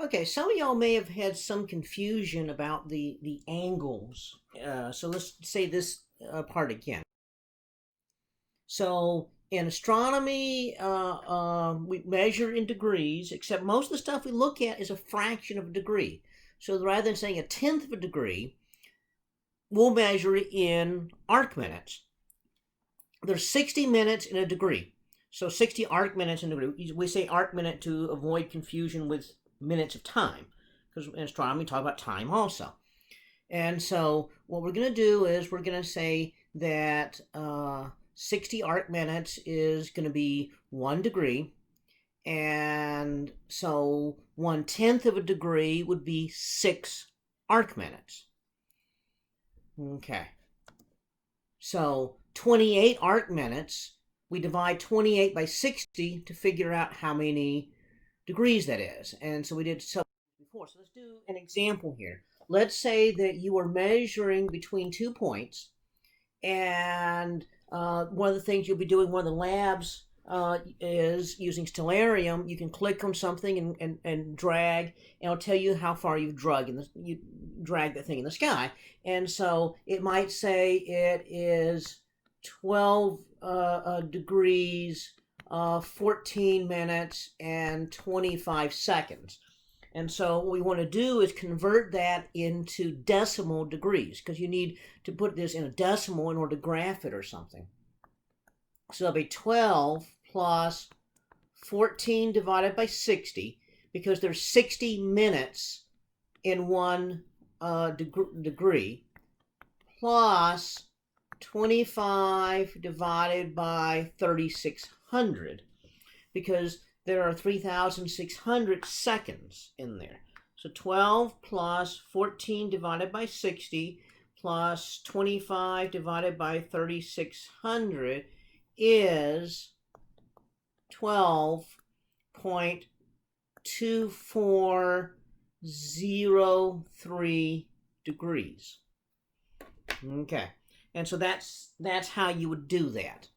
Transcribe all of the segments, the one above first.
Okay, some of y'all may have had some confusion about the angles. So let's say this part again. So in astronomy, we measure in degrees, except most of the stuff we look at is a fraction of a degree. So rather than saying a tenth of a degree, we'll measure it in arc minutes. There's 60 minutes in a degree. So 60 arc minutes in a degree. We say arc minute to avoid confusion with minutes of time, because in astronomy we talk about time also. And so what we're going to do is we're going to say that 60 arc minutes is going to be 1 degree. And so 1/10 of a degree would be 6 arc minutes. Okay. So 28 arc minutes, we divide 28 by 60 to figure out how many degrees that is. And so we did so before. So let's do an example here. Let's say that you are measuring between 2 points, and one of the things you'll be doing, one of the labs is using stellarium. You can click on something and drag, and it'll tell you how far you've you drag that thing in the sky. And so it might say it is 12 degrees, 14 minutes, and 25 seconds. And so what we want to do is convert that into decimal degrees, because you need to put this in a decimal in order to graph it or something. So it'll be 12 plus 14 divided by 60, because there's 60 minutes in 1 degree, plus 25 divided by 3600, because there are 3,600 seconds in there. So 12 plus 14 divided by 60 plus 25 divided by 3,600 is 12.2403 degrees. Okay, and so that's how you would do that.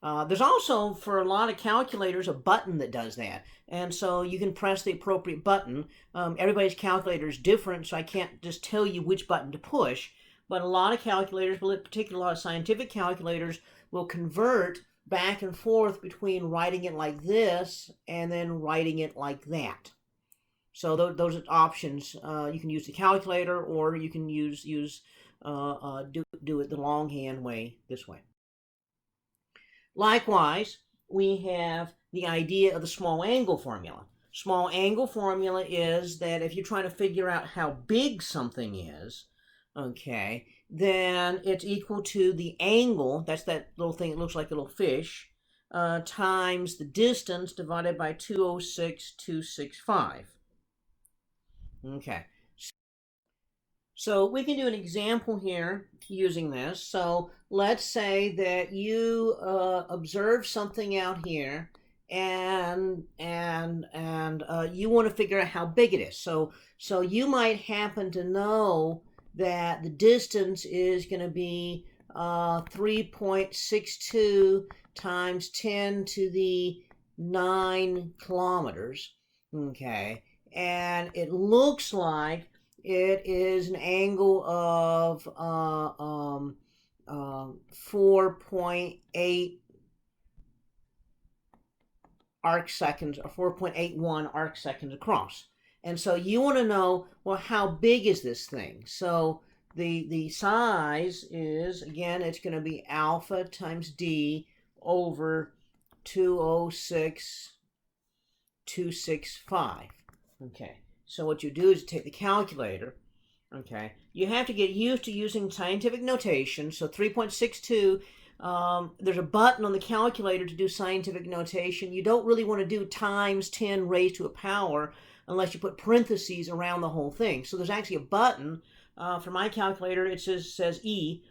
There's also, for a lot of calculators, a button that does that. And so you can press the appropriate button. Everybody's calculator is different, so I can't just tell you which button to push. But a lot of calculators, particularly a lot of scientific calculators, will convert back and forth between writing it like this and then writing it like that. So those are options. You can use the calculator, or you can do it the longhand way, this way. Likewise, we have the idea of the small angle formula. Small angle formula is that if you're trying to figure out how big something is, okay, then it's equal to the angle, that's that little thing that looks like a little fish, times the distance divided by 206,265. Okay. So we can do an example here using this. So let's say that you observe something out here, and you want to figure out how big it is. So you might happen to know that the distance is going to be 3.62 times 10 to the 9 kilometers. Okay, and it looks like it is an angle of 4.8 arc seconds, or 4.81 arc seconds across. And so you want to know, well, how big is this thing? So the size is, again, it's going to be alpha times d over 206,265. Okay. So what you do is take the calculator, okay? You have to get used to using scientific notation. So 3.62, there's a button on the calculator to do scientific notation. You don't really want to do times 10 raised to a power unless you put parentheses around the whole thing. So there's actually a button. For my calculator, it says E.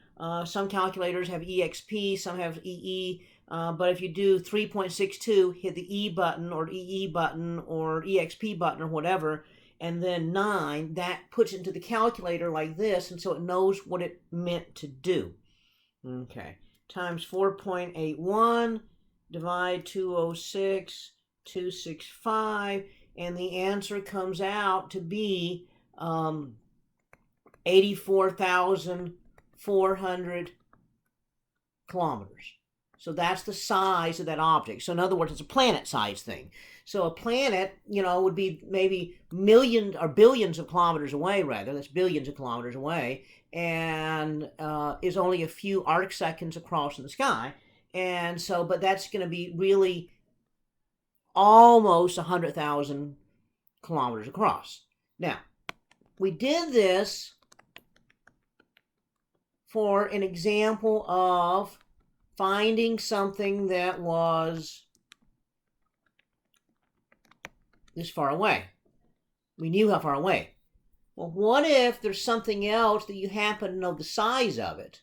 Some calculators have EXP, some have EE. But if you do 3.62, hit the E button or EE button or EXP button or whatever, and then 9, that puts it into the calculator like this, and so it knows what it meant to do. Okay, times 4.81, divide 206,265, and the answer comes out to be 84,400 kilometers. So that's the size of that object. So in other words, it's a planet-sized thing. So a planet, would be maybe millions or billions of kilometers away, rather. That's billions of kilometers away, and is only a few arc seconds across in the sky. And so, but that's going to be really almost 100,000 kilometers across. Now, we did this for an example of finding something that was this far away. We knew how far away. Well, what if there's something else that you happen to know the size of it?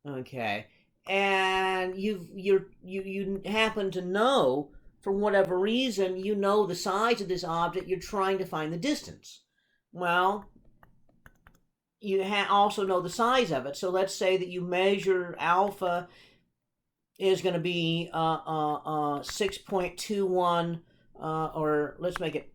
Okay, and you happen to know, for whatever reason, you know the size of this object. You're trying to find the distance. Well, you also know the size of it. So let's say that you measure alpha is going to be 6.21, or let's make it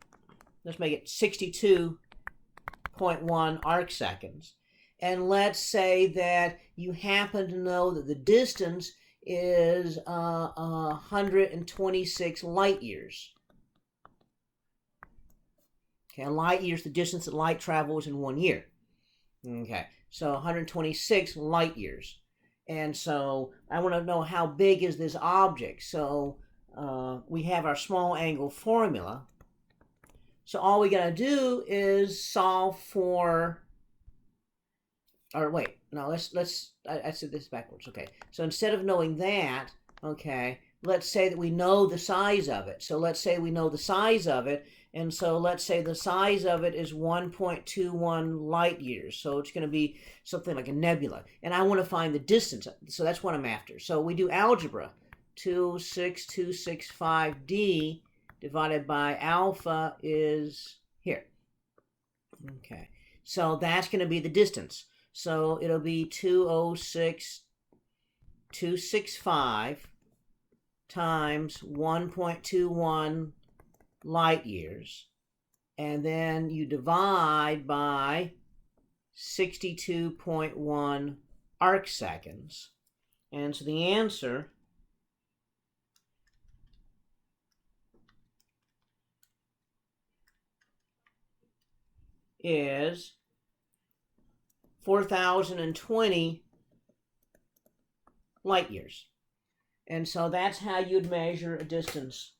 62.1 arc seconds. And let's say that you happen to know that the distance is 126 light years. Okay, a light year is the distance that light travels in 1 year. Okay, so 126 light years. And so I want to know how big is this object. So we have our small angle formula. So all we got to do is solve for, or wait, no, I said this backwards. Okay, so instead of knowing that, okay, let's say that we know the size of it. So let's say we know the size of it. And so let's say the size of it is 1.21 light years. So it's going to be something like a nebula. And I want to find the distance. So that's what I'm after. So we do algebra. 26265D divided by alpha is here. Okay. So that's going to be the distance. So it'll be 206,265 times 1.21 light years, and then you divide by 62.1 arc seconds, and so the answer is 4,020 light years. And so that's how you'd measure a distance.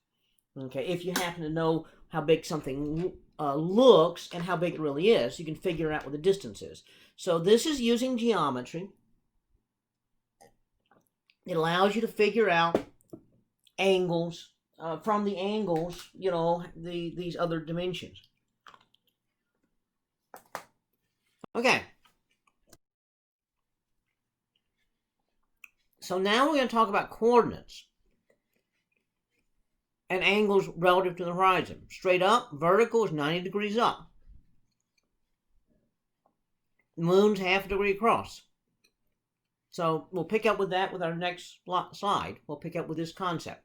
Okay, if you happen to know how big something looks and how big it really is, you can figure out what the distance is. So this is using geometry. It allows you to figure out angles from the angles, these other dimensions. Okay. So now we're going to talk about coordinates and angles relative to the horizon. Straight up, vertical is 90 degrees up. The moon's half a degree across. So we'll pick up with that with our next slide. We'll pick up with this concept.